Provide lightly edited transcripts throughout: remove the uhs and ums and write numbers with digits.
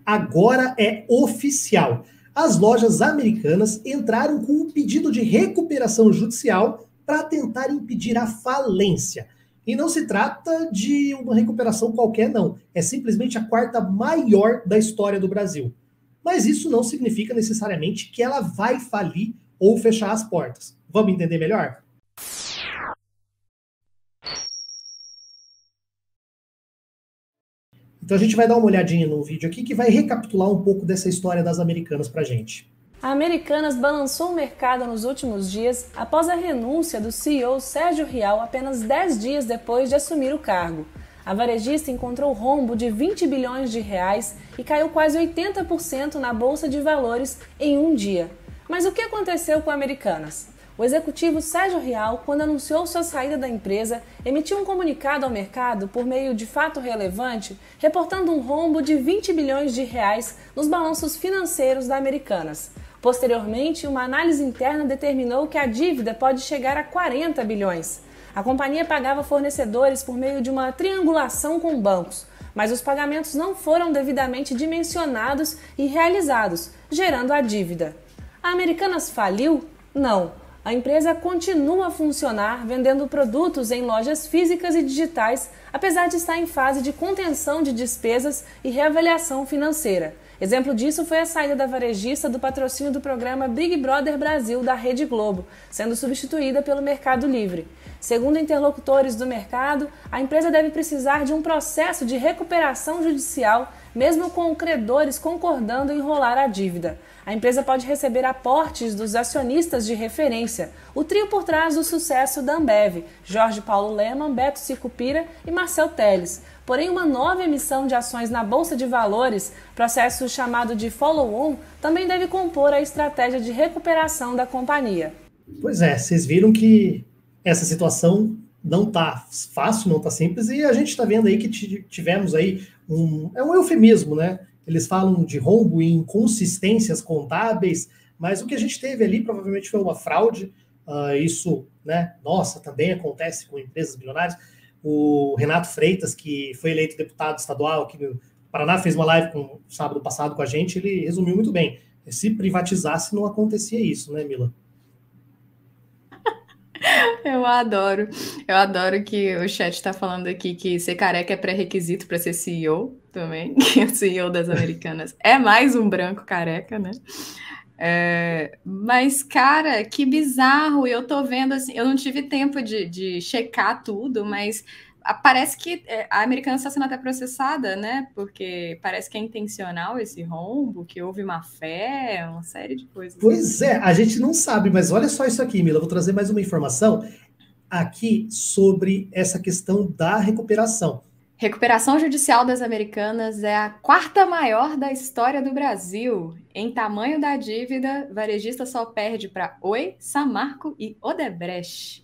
Agora é oficial. As lojas americanas entraram com um pedido de recuperação judicial para tentar impedir a falência. E não se trata de uma recuperação qualquer, não. É simplesmente a quarta maior da história do Brasil. Mas isso não significa necessariamente que ela vai falir ou fechar as portas. Vamos entender melhor? Então a gente vai dar uma olhadinha no vídeo aqui que vai recapitular um pouco dessa história das Americanas pra gente. A Americanas balançou o mercado nos últimos dias após a renúncia do CEO Sérgio Rial apenas 10 dias depois de assumir o cargo. A varejista encontrou rombo de 20 bilhões de reais e caiu quase 80% na Bolsa de Valores em um dia. Mas o que aconteceu com a Americanas? O executivo Sérgio Rial, quando anunciou sua saída da empresa, emitiu um comunicado ao mercado por meio de fato relevante, reportando um rombo de 20 bilhões de reais nos balanços financeiros da Americanas. Posteriormente, uma análise interna determinou que a dívida pode chegar a 40 bilhões. A companhia pagava fornecedores por meio de uma triangulação com bancos, mas os pagamentos não foram devidamente dimensionados e realizados, gerando a dívida. A Americanas faliu? Não. A empresa continua a funcionar vendendo produtos em lojas físicas e digitais, apesar de estar em fase de contenção de despesas e reavaliação financeira. Exemplo disso foi a saída da varejista do patrocínio do programa Big Brother Brasil da Rede Globo, sendo substituída pelo Mercado Livre. Segundo interlocutores do mercado, a empresa deve precisar de um processo de recuperação judicial, mesmo com credores concordando em rolar a dívida. A empresa pode receber aportes dos acionistas de referência, o trio por trás do sucesso da Ambev, Jorge Paulo Lemann, Beto Sicupira e Marcel Telles. Porém, uma nova emissão de ações na Bolsa de Valores, processo chamado de follow-on, também deve compor a estratégia de recuperação da companhia. Pois é, vocês viram que essa situação não está fácil, não está simples, e a gente está vendo aí que tivemos aí um eufemismo, né? Eles falam de rombo e inconsistências contábeis, mas o que a gente teve ali provavelmente foi uma fraude. Isso, né? Nossa, também acontece com empresas bilionárias. O Renato Freitas, que foi eleito deputado estadual aqui no Paraná, fez uma live sábado passado com a gente, ele resumiu muito bem. Se privatizasse, não acontecia isso, né, Mila? Eu adoro que o chat está falando aqui que ser careca é pré-requisito para ser CEO também, que o CEO das Americanas é mais um branco careca, né? Mas, cara, que bizarro, eu tô vendo assim, eu não tive tempo de checar tudo, mas parece que a Americanas está sendo até processada, né? Porque parece que é intencional esse rombo, que houve má fé, uma série de coisas. Pois é, a gente não sabe, mas olha só isso aqui, Mila. Vou trazer mais uma informação aqui sobre essa questão da recuperação. Recuperação judicial das Americanas é a quarta maior da história do Brasil. Em tamanho da dívida, varejista só perde para Oi, Samarco e Odebrecht.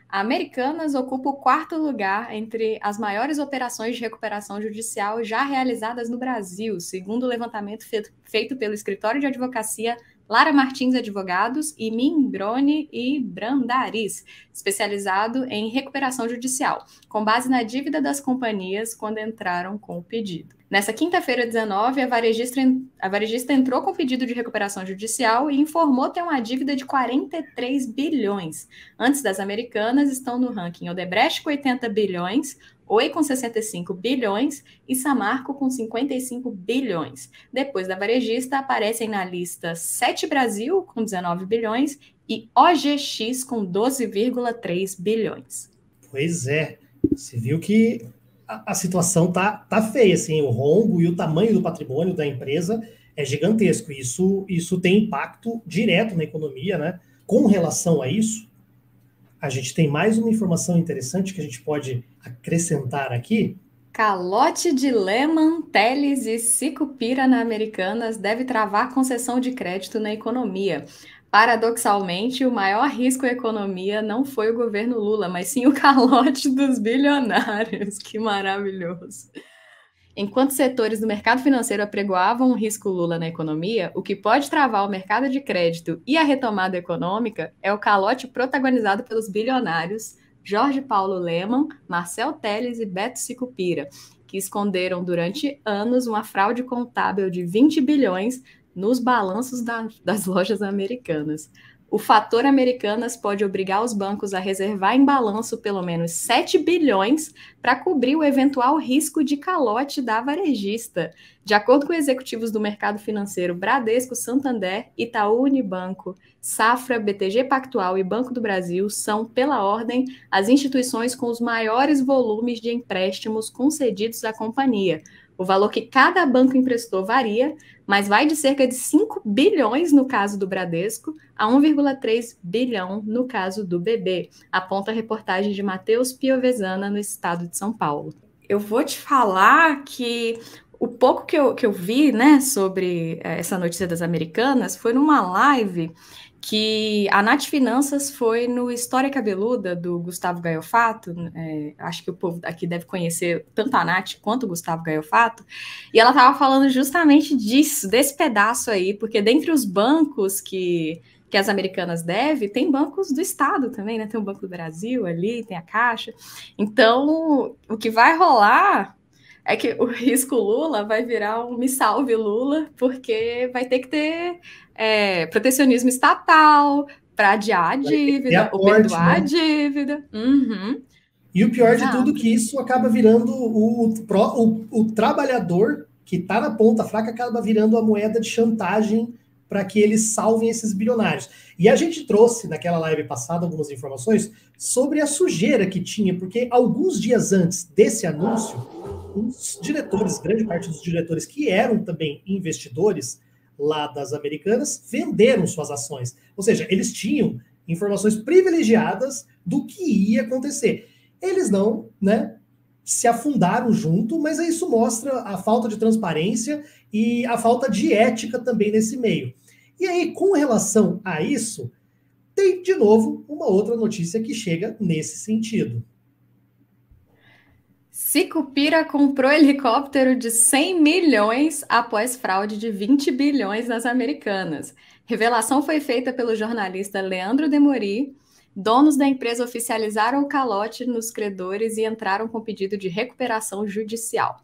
A Americanas ocupa o quarto lugar entre as maiores operações de recuperação judicial já realizadas no Brasil, segundo o levantamento feito pelo escritório de advocacia Lara Martins Advogados e Mingrone e Brandaris, especializado em recuperação judicial, com base na dívida das companhias quando entraram com o pedido. Nessa quinta-feira, 19, a varejista entrou com pedido de recuperação judicial e informou ter uma dívida de 43 bilhões. Antes das Americanas, estão no ranking Odebrecht com 80 bilhões, Oi com 65 bilhões e Samarco com 55 bilhões. Depois da varejista, aparecem na lista Sete Brasil com 19 bilhões e OGX com 12,3 bilhões. Pois é, você viu que a situação tá feia, assim, o rombo e o tamanho do patrimônio da empresa é gigantesco. Isso tem impacto direto na economia, né? Com relação a isso, a gente tem mais uma informação interessante que a gente pode acrescentar aqui. Calote de Lemann, Telles e Sicupira na Americanas deve travar concessão de crédito na economia. Paradoxalmente, o maior risco à economia não foi o governo Lula, mas sim o calote dos bilionários. Que maravilhoso! Enquanto setores do mercado financeiro apregoavam o risco Lula na economia, o que pode travar o mercado de crédito e a retomada econômica é o calote protagonizado pelos bilionários Jorge Paulo Lemann, Marcel Telles e Beto Sicupira. que esconderam durante anos uma fraude contábil de 20 bilhões nos balanços das lojas americanas. O fator Americanas pode obrigar os bancos a reservar em balanço pelo menos 7 bilhões para cobrir o eventual risco de calote da varejista. De acordo com executivos do mercado financeiro, Bradesco, Santander, Itaú Unibanco, Safra, BTG Pactual e Banco do Brasil são, pela ordem, as instituições com os maiores volumes de empréstimos concedidos à companhia. O valor que cada banco emprestou varia, mas vai de cerca de 5 bilhões no caso do Bradesco a 1,3 bilhão no caso do BB, aponta a reportagem de Matheus Piovesana no estado de São Paulo. Eu vou te falar que o pouco que eu vi, né, sobre essa notícia das Americanas foi numa live que a Nath Finanças foi no História Cabeluda, do Gustavo Gaiofato, acho que o povo aqui deve conhecer tanto a Nath quanto o Gustavo Gaiofato, e ela estava falando justamente disso, desse pedaço aí, porque dentre os bancos que as Americanas devem, tem bancos do Estado também, né? Tem o Banco do Brasil ali, tem a Caixa. Então, o que vai rolar é que o risco Lula vai virar um me salve Lula, porque vai ter que ter protecionismo estatal para adiar a dívida, ou perdoar a dívida. Uhum. E o pior de tudo é que isso acaba virando o trabalhador que está na ponta fraca, acaba virando a moeda de chantagem para que eles salvem esses bilionários. E a gente trouxe naquela live passada algumas informações sobre a sujeira que tinha, porque alguns dias antes desse anúncio, os diretores, grande parte dos diretores que eram também investidores lá das Americanas, venderam suas ações. Ou seja, eles tinham informações privilegiadas do que ia acontecer. Eles não, né, se afundaram junto, mas isso mostra a falta de transparência e a falta de ética também nesse meio. E aí, com relação a isso, tem, de novo, uma outra notícia que chega nesse sentido. Sicupira comprou helicóptero de 100 milhões após fraude de 20 bilhões nas Americanas. Revelação foi feita pelo jornalista Leandro Demori. Donos da empresa oficializaram o calote nos credores e entraram com pedido de recuperação judicial.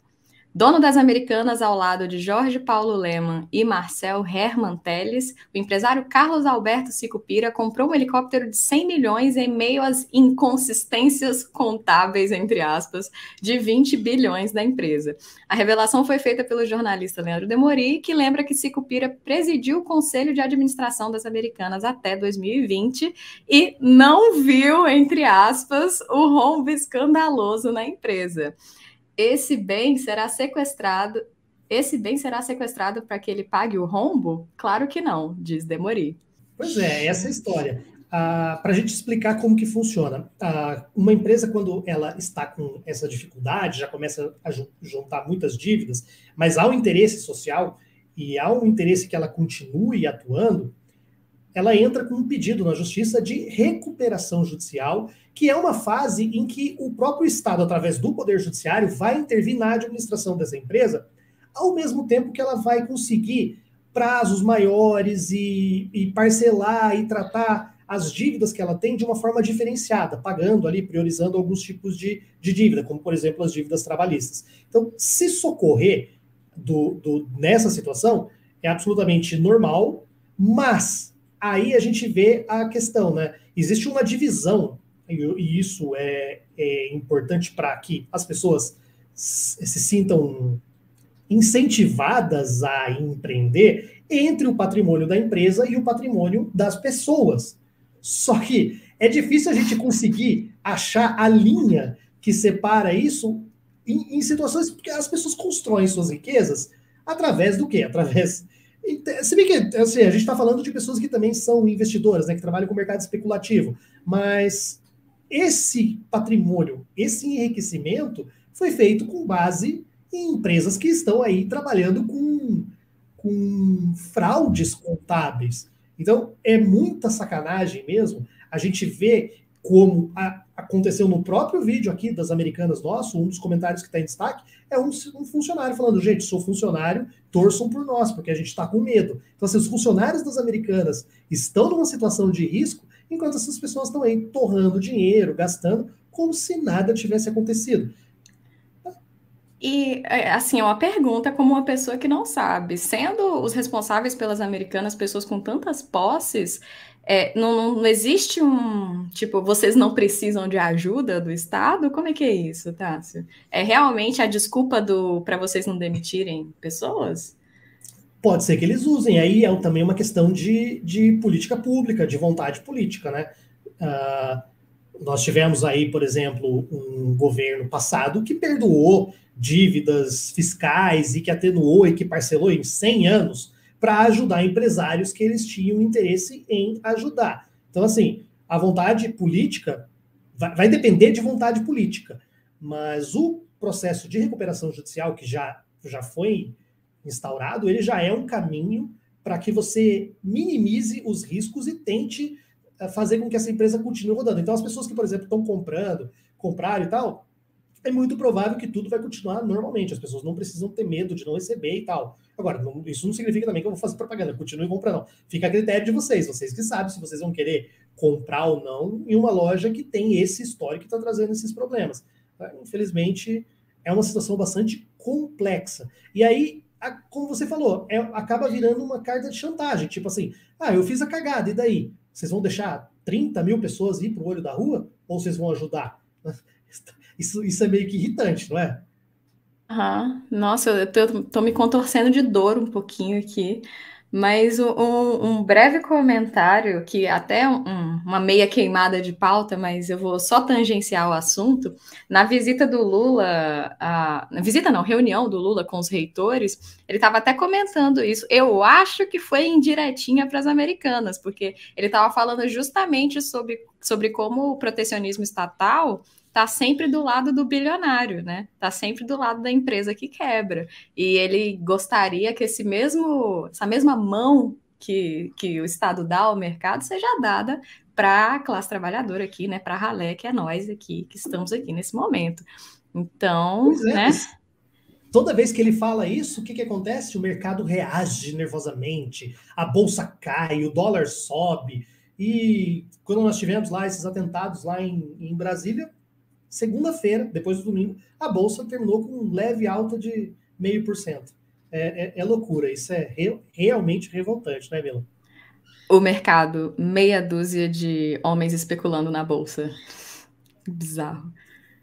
Dono das Americanas, ao lado de Jorge Paulo Lemann e Marcel Herman Telles, o empresário Carlos Alberto Sicupira comprou um helicóptero de 100 milhões em meio às inconsistências contábeis, entre aspas, de 20 bilhões da empresa. A revelação foi feita pelo jornalista Leandro Demori, que lembra que Sicupira presidiu o Conselho de Administração das Americanas até 2020 e não viu, entre aspas, o rombo escandaloso na empresa. Esse bem será sequestrado para que ele pague o rombo? Claro que não, diz Demori. Pois é, essa é a história. Para a gente explicar como que funciona. Uma empresa, quando ela está com essa dificuldade, já começa a juntar muitas dívidas, mas há um interesse social e há um interesse que ela continue atuando, ela entra com um pedido na justiça de recuperação judicial, que é uma fase em que o próprio Estado, através do Poder Judiciário, vai intervir na administração dessa empresa, ao mesmo tempo que ela vai conseguir prazos maiores e parcelar e tratar as dívidas que ela tem de uma forma diferenciada, pagando ali, priorizando alguns tipos de dívida, como, por exemplo, as dívidas trabalhistas. Então, se socorrer nessa situação é absolutamente normal, mas aí a gente vê a questão, né? Existe uma divisão, e isso é importante para que as pessoas se sintam incentivadas a empreender, entre o patrimônio da empresa e o patrimônio das pessoas. Só que é difícil a gente conseguir achar a linha que separa isso em situações porque as pessoas constroem suas riquezas através do quê? Se bem que assim, a gente está falando de pessoas que também são investidoras, né, que trabalham com o mercado especulativo, mas esse patrimônio, esse enriquecimento foi feito com base em empresas que estão aí trabalhando com fraudes contábeis. Então, é muita sacanagem mesmo. A gente vê como aconteceu no próprio vídeo aqui das Americanas nosso, um dos comentários que está em destaque, é um funcionário falando, gente, sou funcionário, torçam por nós, porque a gente está com medo. Então, assim, os funcionários das Americanas estão numa situação de risco, enquanto essas pessoas estão aí torrando dinheiro, gastando, como se nada tivesse acontecido. E, assim, é uma pergunta como uma pessoa que não sabe. Sendo os responsáveis pelas Americanas pessoas com tantas posses, não existe um, tipo, vocês não precisam de ajuda do Estado? Como é que é isso, Tássio? É realmente a desculpa para vocês não demitirem pessoas? Pode ser que eles usem, aí é também uma questão de política pública, de vontade política, né? Ah, nós tivemos aí, por exemplo, um governo passado que perdoou dívidas fiscais e que atenuou e que parcelou em 100 anos para ajudar empresários que eles tinham interesse em ajudar. Então, assim, a vontade política vai depender de vontade política, mas o processo de recuperação judicial que já foi instaurado, ele já é um caminho para que você minimize os riscos e tente fazer com que essa empresa continue rodando. Então, as pessoas que, por exemplo, estão compraram e tal, é muito provável que tudo vai continuar normalmente. As pessoas não precisam ter medo de não receber e tal. Agora, isso não significa também que eu vou fazer propaganda. Continue comprando, não. Fica a critério de vocês. Vocês que sabem se vocês vão querer comprar ou não em uma loja que tem esse histórico que está trazendo esses problemas. Infelizmente, é uma situação bastante complexa. E aí, como você falou, acaba virando uma carta de chantagem. Tipo assim, eu fiz a cagada, e daí? Vocês vão deixar 30 mil pessoas ir para o olho da rua? Ou vocês vão ajudar? Isso é meio que irritante, não é? Nossa, eu tô me contorcendo de dor um pouquinho aqui, mas um breve comentário, que até uma meia queimada de pauta, mas eu vou só tangenciar o assunto. Na visita do Lula, na visita não, reunião do Lula com os reitores, ele estava até comentando isso. Eu acho que foi indiretinha para as americanas, porque ele estava falando justamente sobre como o protecionismo estatal tá sempre do lado do bilionário, né? Tá sempre do lado da empresa que quebra. E ele gostaria que essa mesma mão que o Estado dá ao mercado seja dada para a classe trabalhadora aqui, né? Para a ralé, que é nós aqui, que estamos aqui nesse momento. Então, Pois é, né? mas toda vez que ele fala isso, o que acontece? O mercado reage nervosamente, a bolsa cai, o dólar sobe. E quando nós tivemos lá esses atentados lá em Brasília, segunda-feira, depois do domingo, a bolsa terminou com um leve alta de 0,5%. É loucura, isso é realmente revoltante, né, Mila? O mercado, meia dúzia de homens especulando na bolsa. Bizarro.